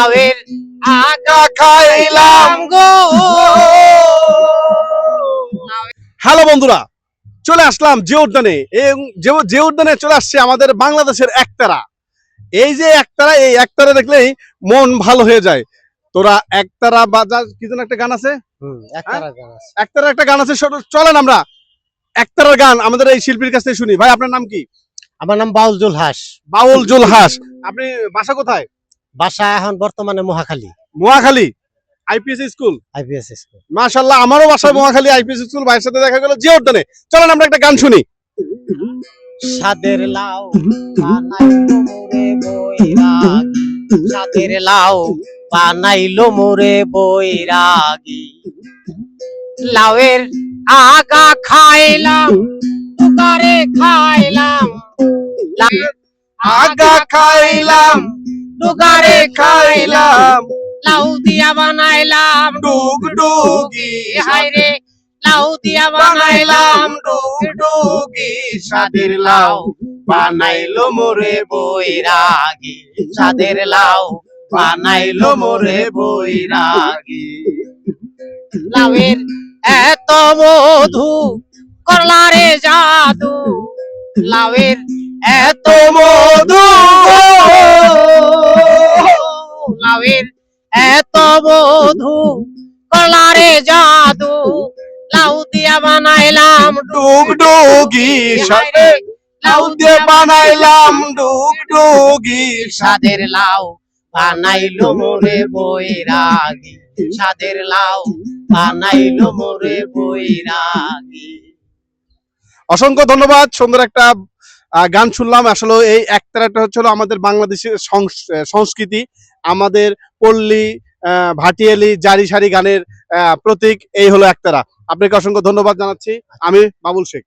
লাউয়ের আগা খাইলাম গো। হ্যালো বন্ধুরা, চলে আসলাম যে উদ্যানে। যে উদ্যানে চলে আসছে আমাদের বাংলাদেশের একতারা। এই যে একতারা, এই একতারা দেখলেই মন ভালো হয়ে যায়। তোরা একতারা বাজার কি যেন একটা গান আছে, একতারা একটা গান আছে। চলেন আমরা একতারার গান আমাদের এই শিল্পীর কাছ থেকে শুনি। ভাই আপনার নাম কি? আমার নাম বাউল জুলহাস। বাউল জুলহাস। আপনি বাসা কোথায়? বাসা এখন বর্তমানে Mohakhali. Mohakhali IPS school. IPS school. মাশাআল্লাহ, আমারও বাসা মহাখালী আইপিএস স্কুল। ভাইয়ের সাথে দেখা গেল যে উদ্যানে। চলেন আমরা একটা গান শুনি। সাদের লাউ বানাইলো মোরে বৈরাগী, সাদের লাউ বানাইলো মোরে বৈরাগী। লাউয়ের আগা খাইলাম, টুকারে খাইলাম, আগা খাইলাম, টুকারে খাইলাম, খাইলাম, লাউ দিয়া বানাইলাম ডুগডুগি। হায়রে, লাউ দিয়া বানাইলাম ডুগডুগি। সাদের লাউ বানাইলো মোরে বৈরাগী, সাদের লাউ বানাইলো মোরে বৈরাগী। লাউয়ের এত মধু করলা রে জাদু, লাউয়ের এত মধু, লাউয়ের এত মধু করলা রে জাদু, লাউ দিয়া বানাইলাম ডুগডুগি। সাথে লাউ দিয়ে বানাইলাম ডুগডুগি। সাদের লাউ বানাইলো মোরে বৈরাগী, সাদের লাউ বানাইলো মোরে বৈরাগী। অসংখ্য ধন্যবাদ। সুন্দর একটা গান শুনলাম। আসলে এই একতারাটা হচ্ছে আমাদের বাংলাদেশের সংস্কৃতি, আমাদের পল্লী ভাটিয়ালি জারি সারি গানের প্রতীক। এই হলো একতারা। আপনাকে অসংখ্য ধন্যবাদ জানাচ্ছি। আমি বাবুল শেখ।